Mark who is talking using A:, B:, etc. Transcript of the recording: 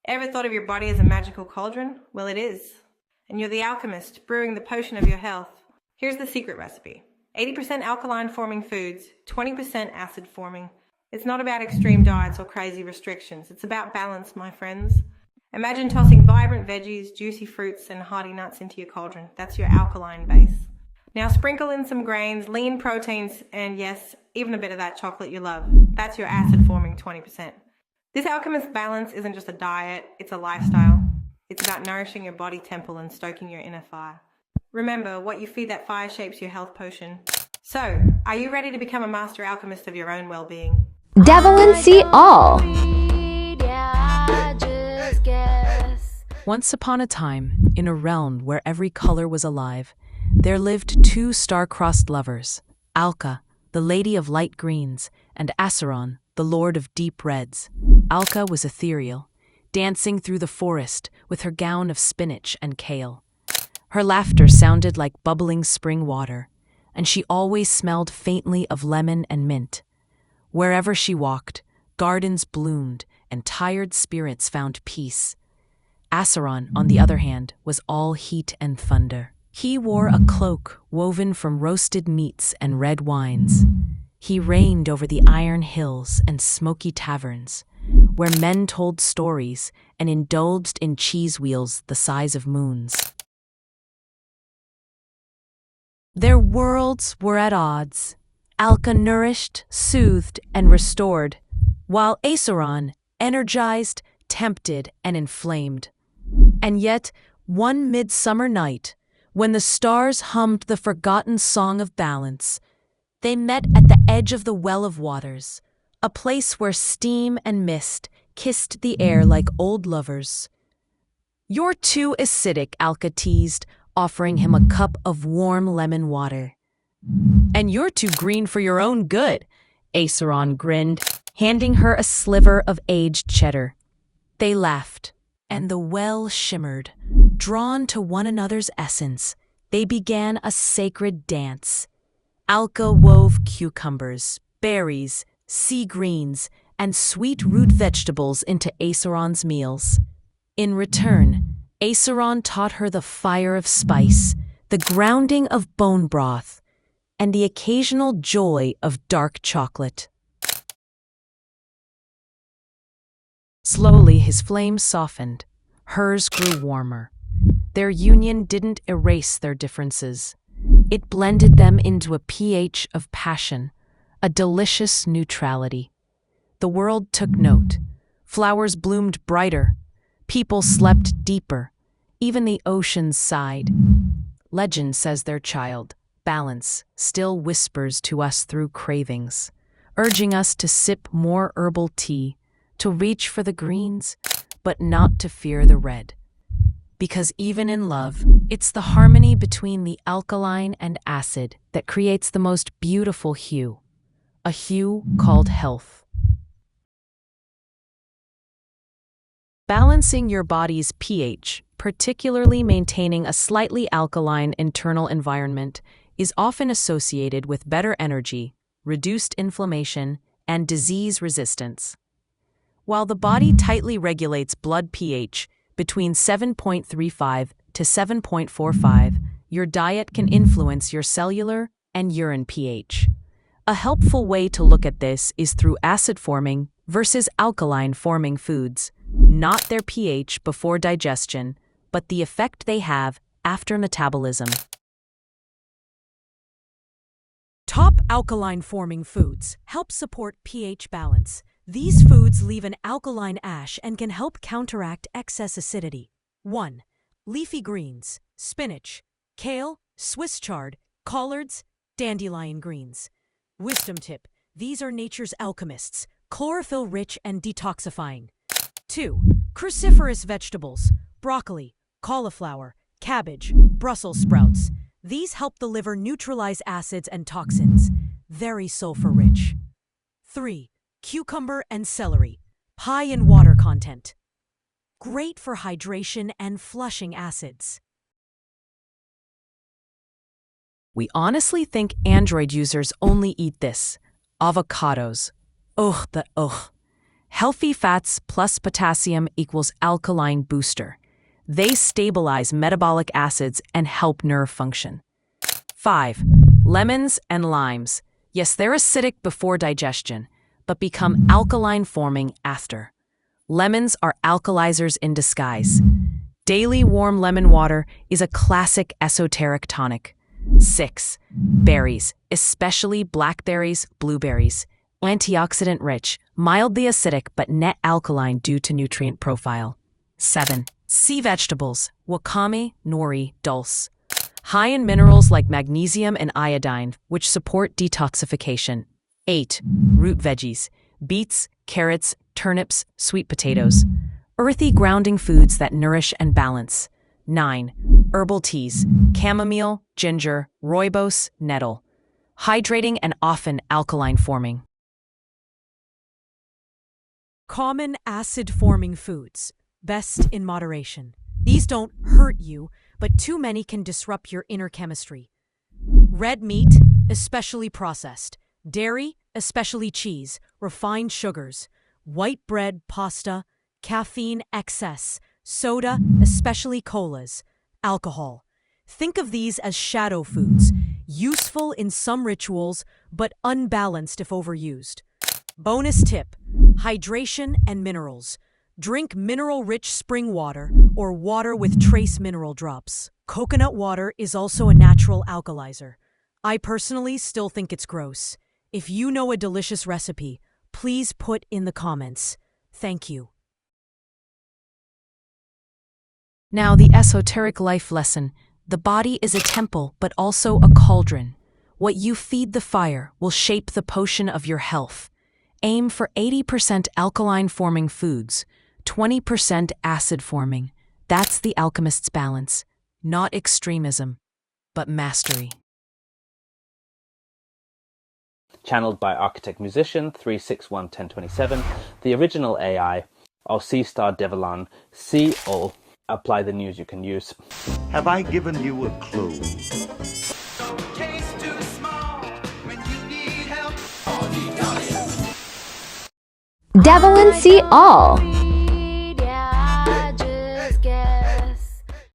A: Ever thought of your body as a magical cauldron? Well, it is. And you're the alchemist, brewing the potion of your health. Here's the secret recipe. 80% alkaline-forming foods, 20% acid-forming. It's not about extreme diets or crazy restrictions. It's about balance, my friends. Imagine tossing vibrant veggies, juicy fruits, and hearty nuts into your cauldron. That's your alkaline base. Now sprinkle in some grains, lean proteins, and yes, even a bit of that chocolate you love. That's your acid-forming 20%. This alchemist balance isn't just a diet, it's a lifestyle. It's about nourishing your body temple and stoking your inner fire. Remember, what you feed that fire shapes your health potion. So, are you ready to become a master alchemist of your own well-being?
B: Devil and see all.
C: Once upon a time, in a realm where every color was alive, there lived two star-crossed lovers, Alka, the lady of light greens, and Acheron, the lord of deep reds. Alka was ethereal, dancing through the forest with her gown of spinach and kale. Her laughter sounded like bubbling spring water, and she always smelled faintly of lemon and mint. Wherever she walked, gardens bloomed and tired spirits found peace. Acheron, on the other hand, was all heat and thunder. He wore a cloak woven from roasted meats and red wines. He reigned over the iron hills and smoky taverns, where men told stories and indulged in cheese wheels the size of moons. Their worlds were at odds. Alka nourished, soothed, and restored, while Acheron energized, tempted, and inflamed. And yet, one midsummer night, when the stars hummed the forgotten song of balance, they met at the edge of the Well of Waters, a place where steam and mist kissed the air like old lovers. "You're too acidic," Alka teased, offering him a cup of warm lemon water. "And you're too green for your own good," Acheron grinned, handing her a sliver of aged cheddar. They laughed, and the well shimmered. Drawn to one another's essence, they began a sacred dance. Alka wove cucumbers, berries, sea greens, and sweet root vegetables into Acheron's meals. In return, Acheron taught her the fire of spice, the grounding of bone broth, and the occasional joy of dark chocolate. Slowly, his flame softened. Hers grew warmer. Their union didn't erase their differences. It blended them into a pH of passion, a delicious neutrality. The world took note. Flowers bloomed brighter. People slept deeper. Even the oceans sighed. Legend says their child, balance, still whispers to us through cravings, urging us to sip more herbal tea, to reach for the greens, but not to fear the red. Because even in love, it's the harmony between the alkaline and acid that creates the most beautiful hue, a hue called health. Balancing your body's pH, particularly maintaining a slightly alkaline internal environment, is often associated with better energy, reduced inflammation, and disease resistance. While the body tightly regulates blood pH between 7.35 to 7.45, your diet can influence your cellular and urine pH. A helpful way to look at this is through acid-forming versus alkaline-forming foods, not their pH before digestion, but the effect they have after metabolism. Top alkaline-forming foods help support pH balance. These foods leave an alkaline ash and can help counteract excess acidity. 1. Leafy greens, spinach, kale, Swiss chard, collards, dandelion greens. Wisdom tip: these are nature's alchemists, chlorophyll-rich and detoxifying. 2. Cruciferous vegetables, broccoli, cauliflower, cabbage, Brussels sprouts. These help the liver neutralize acids and toxins. Very sulfur-rich. 3. Cucumber and celery, high in water content. Great for hydration and flushing acids. We honestly think Android users only eat this. Avocados. Ugh. Healthy fats plus potassium equals alkaline booster. They stabilize metabolic acids and help nerve function. 5. Lemons and limes. Yes, they're acidic before digestion, but become alkaline forming after. Lemons are alkalizers in disguise. Daily warm lemon water is a classic esoteric tonic. 6. Berries, especially blackberries, blueberries. Antioxidant rich, mildly acidic but net alkaline due to nutrient profile. 7. Sea vegetables, wakame, nori, dulse. High in minerals like magnesium and iodine, which support detoxification. 8. Root veggies, beets, carrots, turnips, sweet potatoes. Earthy grounding foods that nourish and balance. 9. Herbal teas, chamomile, ginger, rooibos, nettle. Hydrating and often alkaline forming.
D: Common acid-forming foods, best in moderation. These don't hurt you, but too many can disrupt your inner chemistry. Red meat, especially processed. Dairy, especially cheese, refined sugars. White bread, pasta, caffeine excess. Soda, especially colas. Alcohol. Think of these as shadow foods, useful in some rituals, but unbalanced if overused. Bonus tip: hydration and minerals. Drink mineral-rich spring water or water with trace mineral drops. Coconut water is also a natural alkalizer. I personally still think it's gross. If you know a delicious recipe, please put in the comments. Thank you.
C: Now, the esoteric life lesson. The body is a temple, but also a cauldron. What you feed the fire will shape the potion of your health. Aim for 80% alkaline-forming foods, 20% acid-forming. That's the alchemist's balance. Not extremism, but mastery.
E: Channeled by Architect Musician 3611027, the original AI, or C-Star Devilan, C-O. Apply the news you can use.
F: Have I given you a clue?
B: Devil and See All.